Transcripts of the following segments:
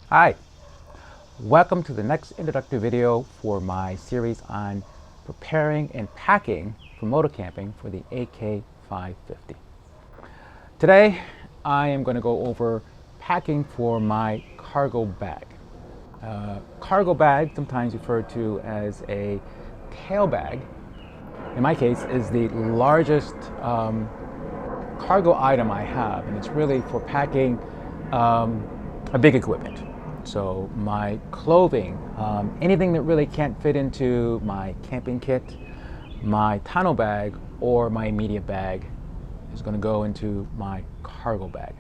Hi, welcome to the next introductory video for my series on preparing and packing for motocamping for the AK550. Today I am going to go over packing for my cargo bag. Cargo bag, sometimes referred to as a tail bag, in my case is the largest cargo item I have, and it's really for packing a big equipment. So my clothing, anything that really can't fit into my camping kit, my tonneau bag, or my immediate bag is going to go into my cargo bag.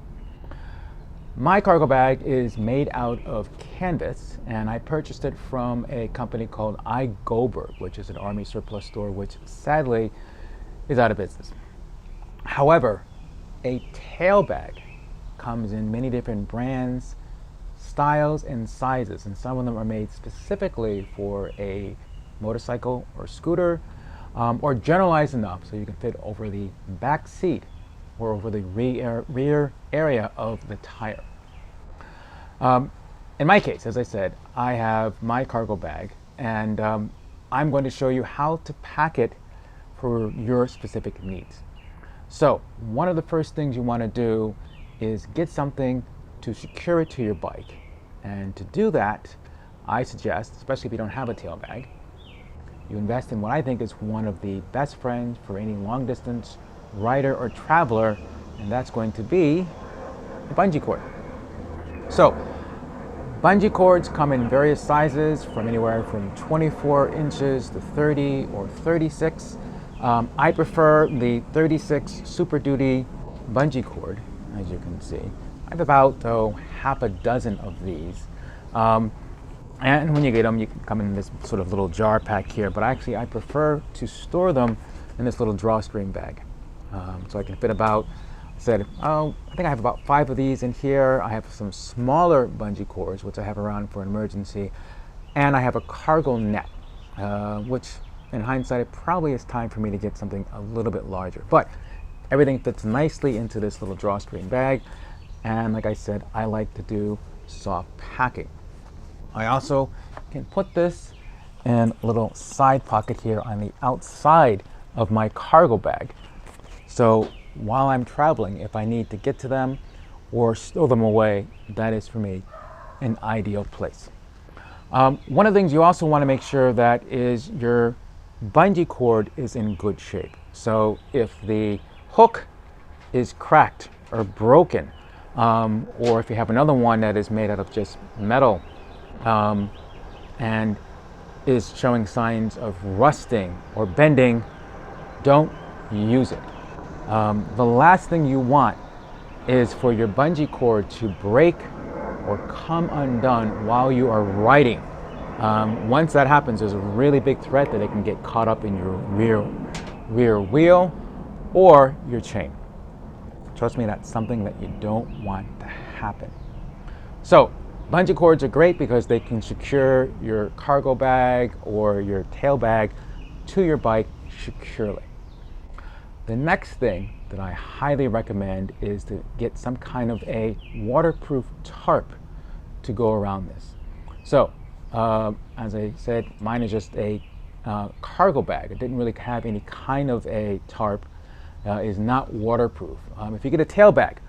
My cargo bag is made out of canvas, and I purchased it from a company called iGoBerg, which is an Army surplus store, which sadly is out of business. However, a tail bag comes in many different brands, styles, and sizes, and some of them are made specifically for a motorcycle or scooter, or generalized enough so you can fit over the back seat or over the rear area of the tire. In my case, as I said, I have my cargo bag, and I'm going to show you how to pack it for your specific needs. So one of the first things you want to do is get something to secure it to your bike. And to do that, I suggest, especially if you don't have a tail bag, you invest in what I think is one of the best friends for any long distance rider or traveler, and that's going to be a bungee cord. So bungee cords come in various sizes, from anywhere from 24 inches to 30 or 36. I prefer the 36 Super Duty bungee cord, as you can see. I have about half a dozen of these, and when you get them, you can come in this sort of little jar pack here, but actually I prefer to store them in this little drawstring bag. So I can fit about, I think I have about 5 of these in here. I have some smaller bungee cords, which I have around for an emergency, and I have a cargo net, which in hindsight, it probably is time for me to get something a little bit larger, but everything fits nicely into this little drawstring bag. And like I said, I like to do soft packing. I also can put this in a little side pocket here on the outside of my cargo bag. So while I'm traveling, if I need to get to them or stow them away, that is for me an ideal place. One of the things you also want to make sure that is your bungee cord is in good shape. So if the hook is cracked or broken, or if you have another one that is made out of just metal and is showing signs of rusting or bending, don't use it. The last thing you want is for your bungee cord to break or come undone while you are riding. Once that happens, there's a really big threat that it can get caught up in your rear wheel or your chain. Trust me, that's something that you don't want to happen. So bungee cords are great because they can secure your cargo bag or your tail bag to your bike securely. The next thing that I highly recommend is to get some kind of a waterproof tarp to go around this. So as I said, mine is just a cargo bag. It didn't really have any kind of a tarp. Is not waterproof. If you get a tail bag,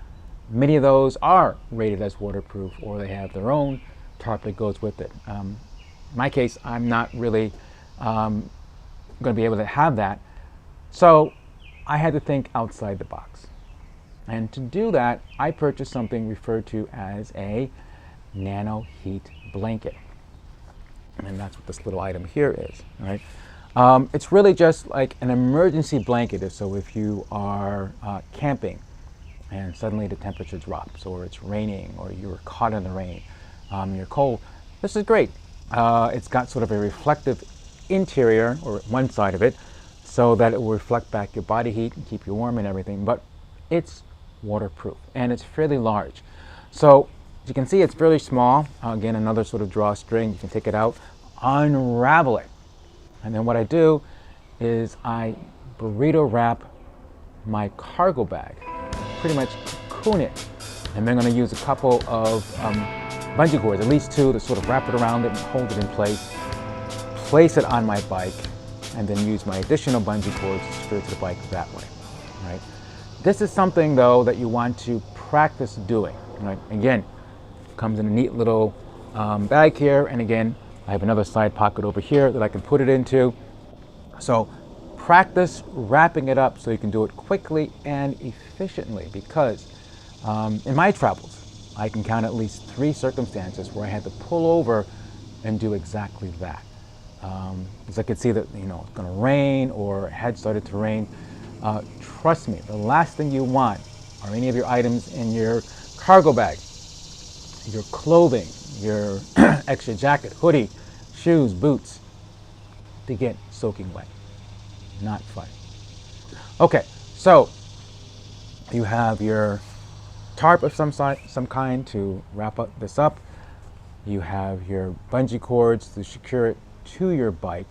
many of those are rated as waterproof, or they have their own tarp that goes with it. In my case, I'm not really going to be able to have that, so I had to think outside the box. And to do that, I purchased something referred to as a nano heat blanket. And that's what this little item here is, right? It's really just like an emergency blanket. So if you are camping and suddenly the temperature drops, or it's raining, or you're caught in the rain, you're cold, this is great. It's got sort of a reflective interior, or one side of it, so that it will reflect back your body heat and keep you warm and everything, but it's waterproof and it's fairly large. So as you can see, it's fairly small. Again, another sort of drawstring. You can take it out, unravel it. And then what I do is I burrito wrap my cargo bag, pretty much cocoon it. And then I'm going to use a couple of bungee cords, at least two, to sort of wrap it around it and hold it in place it on my bike, and then use my additional bungee cords to secure it to the bike that way, right? This is something though that you want to practice doing, right? Again, comes in a neat little bag here, and again, I have another side pocket over here that I can put it into. So practice wrapping it up so you can do it quickly and efficiently, because in my travels, I can count at least 3 circumstances where I had to pull over and do exactly that. Because I could see that, you know, it's gonna rain or it had started to rain. Trust me, the last thing you want are any of your items in your cargo bag, your clothing, your extra jacket, hoodie, shoes, boots, to get soaking wet. Not fun. Okay, so you have your tarp of some kind to wrap this up. You have your bungee cords to secure it to your bike.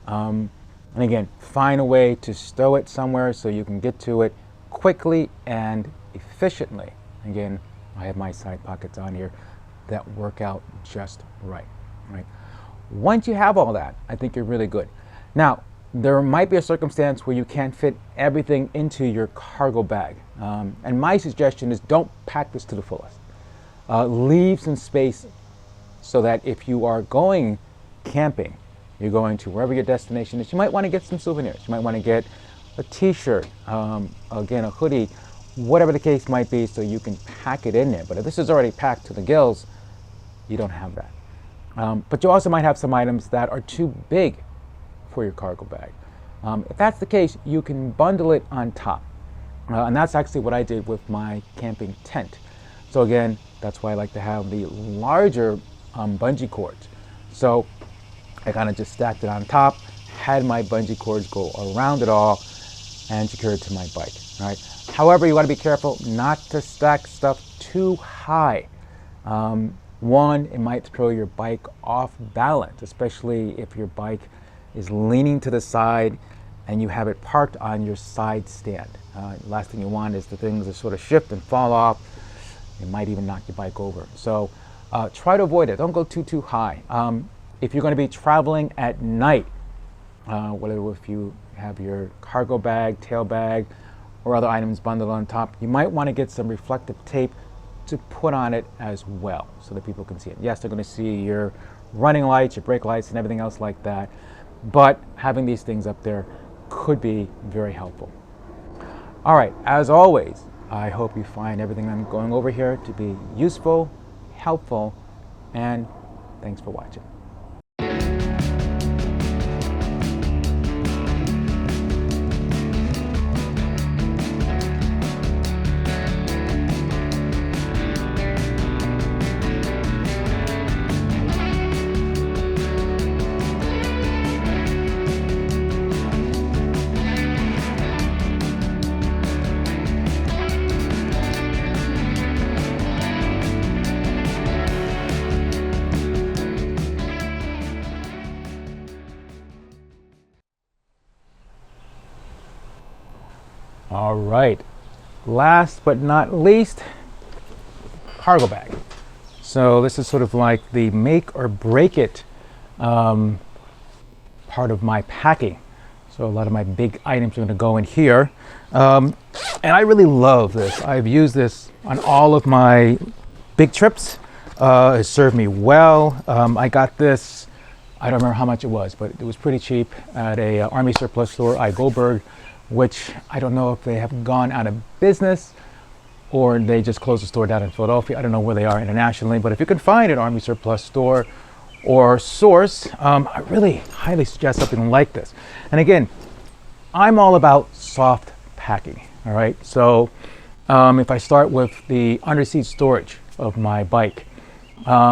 And again, find a way to stow it somewhere so you can get to it quickly and efficiently. Again, I have my side pockets on here that work out just right. Once you have all that, I think you're really good. Now, there might be a circumstance where you can't fit everything into your cargo bag. And my suggestion is don't pack this to the fullest. Leave some space so that if you are going camping, you're going to wherever your destination is, you might want to get some souvenirs. You might want to get a t-shirt, again, a hoodie, whatever the case might be, so you can pack it in there. But if this is already packed to the gills, you don't have that. But you also might have some items that are too big for your cargo bag. If that's the case, you can bundle it on top. And that's actually what I did with my camping tent. So again, that's why I like to have the larger bungee cords. So I kind of just stacked it on top, had my bungee cords go around it all, and secure it to my bike. All right. However, you want to be careful not to stack stuff too high. One, it might throw your bike off balance, especially if your bike is leaning to the side and you have it parked on your side stand. Last thing you want is the things to sort of shift and fall off. It might even knock your bike over. So try to avoid it. Don't go too high. If you're going to be traveling at night, whether if you have your cargo bag, tail bag, or other items bundled on top, you might want to get some reflective tape to put on it as well so that people can see it. Yes, they're going to see your running lights, your brake lights, and everything else like that, but having these things up there could be very helpful. All right, as always, I hope you find everything I'm going over here to be useful, helpful, and thanks for watching. All right, last but not least, cargo bag. So this is sort of like the make or break it part of my packing. So a lot of my big items are going to go in here. And I really love this. I've used this on all of my big trips. It served me well. I got this, I don't remember how much it was, but it was pretty cheap at a Army surplus store, I. Goldberg, which I don't know if they have gone out of business or they just closed the store down in Philadelphia. I don't know where they are internationally, but if you can find an Army surplus store or source, I really highly suggest something like this. And again, I'm all about soft packing, all right? So if I start with the underseat storage of my bike,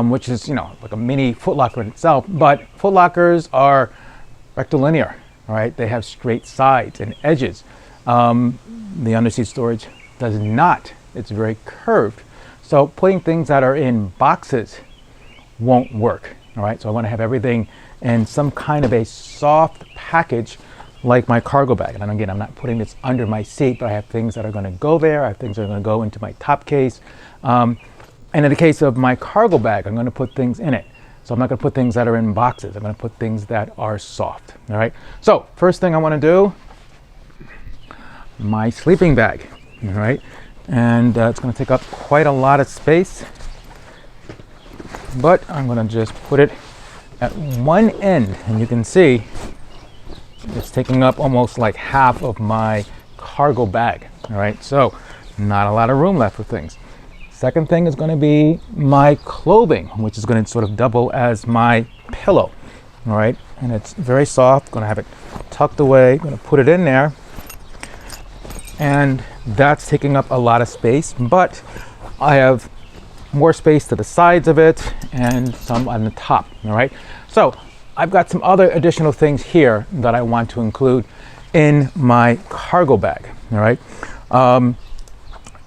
which is, you know, like a mini footlocker in itself, but footlockers are rectilinear, all right? They have straight sides and edges. The underseat storage does not. It's very curved. So putting things that are in boxes won't work, all right? So I want to have everything in some kind of a soft package like my cargo bag. And again, I'm not putting this under my seat, but I have things that are going to go there. I have things that are going to go into my top case. And And in the case of my cargo bag, I'm going to put things in it. So I'm not going to put things that are in boxes. I'm going to put things that are soft. All right. So first thing I want to do, my sleeping bag. All right. And it's going to take up quite a lot of space. But I'm going to just put it at one end. And you can see it's taking up almost like half of my cargo bag. All right. So not a lot of room left for things. Second thing is going to be my clothing, which is going to sort of double as my pillow. All right, and it's very soft. Going to have it tucked away. Going to put it in there, and that's taking up a lot of space. But I have more space to the sides of it and some on the top. All right, so I've got some other additional things here that I want to include in my cargo bag. All right.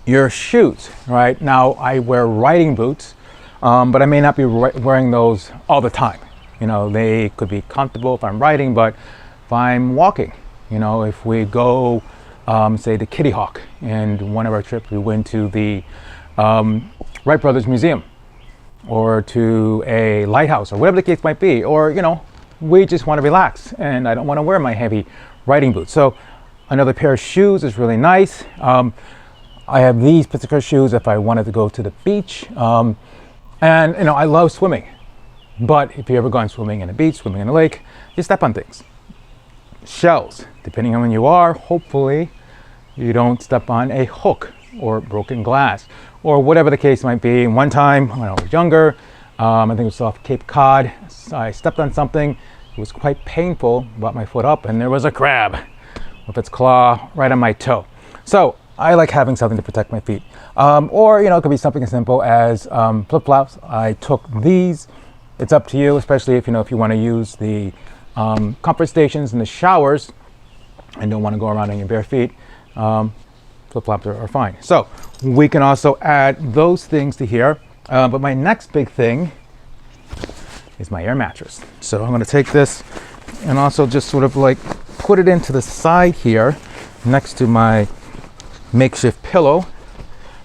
Your shoes, right? Now I wear riding boots, but I may not be wearing those all the time. You know, they could be comfortable if I'm riding, but if I'm walking, you know, if we go, say to Kitty Hawk, and one of our trips we went to the Wright Brothers Museum, or to a lighthouse, or whatever the case might be, or, you know, we just want to relax, and I don't want to wear my heavy riding boots. So another pair of shoes is really nice. I have these particular shoes if I wanted to go to the beach. And you know, I love swimming, but if you ever gone swimming in a beach, swimming in a lake, you step on things. Shells, depending on when you are, hopefully you don't step on a hook or broken glass or whatever the case might be. One time when I was younger, I think it was off Cape Cod, I stepped on something. It was quite painful, brought my foot up, and there was a crab with its claw right on my toe. So I like having something to protect my feet. Or, you know, it could be something as simple as flip-flops. I took these. It's up to you, especially if, you know, if you want to use the comfort stations in the showers and don't want to go around on your bare feet. Flip-flops are fine. So we can also add those things to here. But my next big thing is my air mattress. So I'm going to take this and also just sort of like put it into the side here next to my makeshift pillow.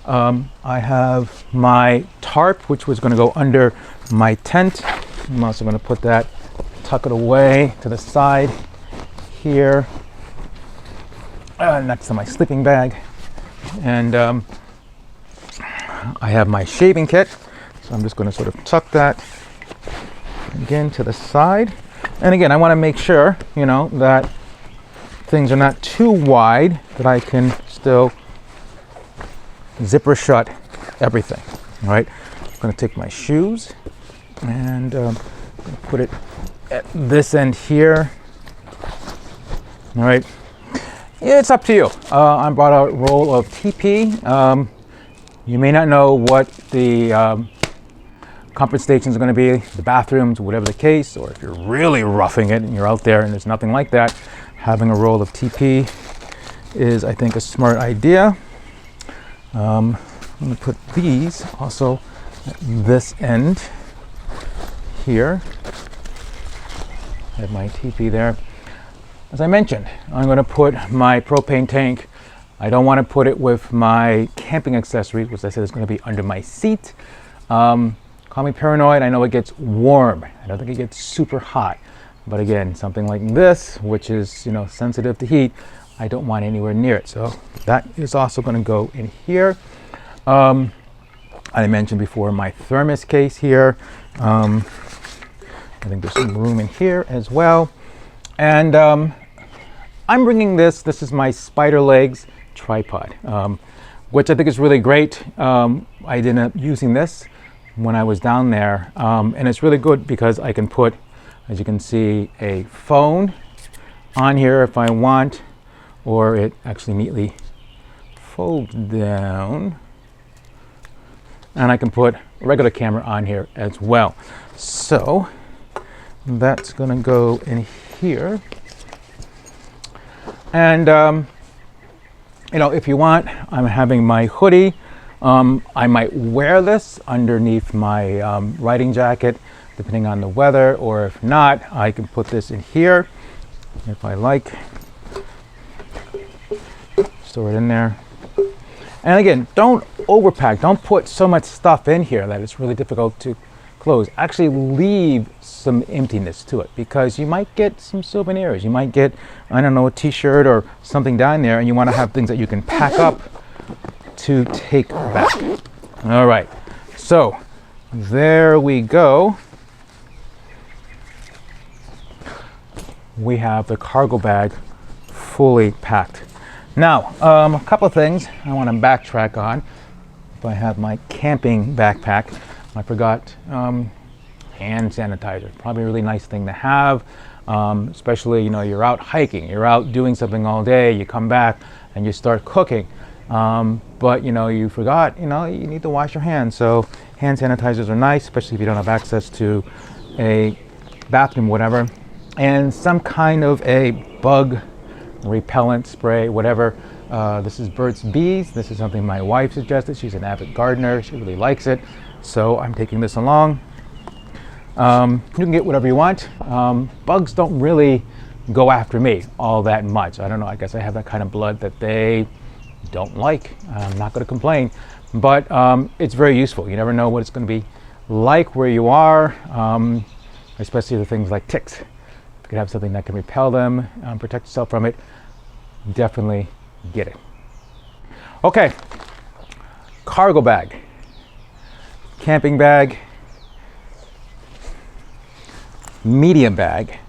I have my tarp, which was going to go under my tent. I'm also going to put that, tuck it away to the side here, next to my sleeping bag. And I have my shaving kit, so I'm just going to sort of tuck that again to the side. And again, I want to make sure, you know, that things are not too wide, that I can still zipper shut everything. All right, I'm going to take my shoes and put it at this end here. All right, yeah, it's up to you. I brought a roll of TP. You may not know what the comfort stations are going to be, the bathrooms, whatever the case, or if you're really roughing it and you're out there and there's nothing like that, having a roll of TP is, I think, a smart idea. I'm going to put these also at this end here. I have my TP there. As I mentioned, I'm going to put my propane tank. I don't want to put it with my camping accessories, which I said is going to be under my seat. Call me paranoid. I know it gets warm. I don't think it gets super hot. But again, something like this, which is, you know, sensitive to heat, I don't want anywhere near it. So that is also going to go in here. I mentioned before my thermos case here. I think there's some room in here as well. And I'm bringing this. This is my spider legs tripod, which I think is really great. I ended up using this when I was down there. And it's really good because I can put, as you can see, a phone on here if I want, or it actually neatly folds down. And I can put a regular camera on here as well. So that's gonna go in here. And you know, if you want, I'm having my hoodie. I might wear this underneath my riding jacket, depending on the weather, or if not, I can put this in here if I like. Store it in there. And again, don't overpack. Don't put so much stuff in here that it's really difficult to close. Actually leave some emptiness to it, because you might get some souvenirs. You might get, I don't know, a t-shirt or something down there, and you want to have things that you can pack up to take back. All right, so there we go. We have the cargo bag fully packed. Now, a couple of things I want to backtrack on. If I have my camping backpack, I forgot hand sanitizer. Probably a really nice thing to have, especially, you know, you're out hiking, you're out doing something all day, you come back and you start cooking, but you know, you forgot, you know, you need to wash your hands. So hand sanitizers are nice, especially if you don't have access to a bathroom, whatever, and some kind of a bug repellent spray, whatever. This is Burt's Bees. This is something my wife suggested. She's an avid gardener. She really likes it. So I'm taking this along. You can get whatever you want. Bugs don't really go after me all that much. I don't know. I guess I have that kind of blood that they don't like. I'm not going to complain. But it's very useful. You never know what it's going to be like where you are, especially the things like ticks. If you could have something that can repel them, protect yourself from it, definitely get it. Okay, cargo bag, camping bag, medium bag,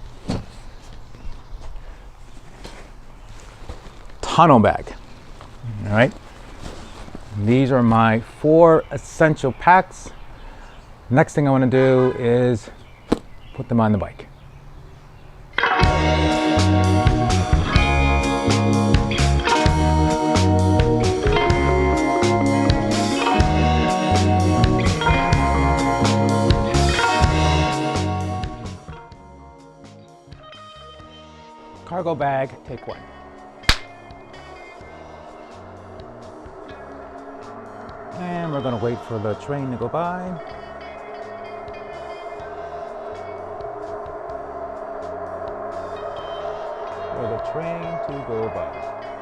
tunnel bag. All right, these are my 4 essential packs. Next thing I want to do is put them on the bike. Cargo bag, take 1. And we're going to wait for the train to go by. For the train to go by.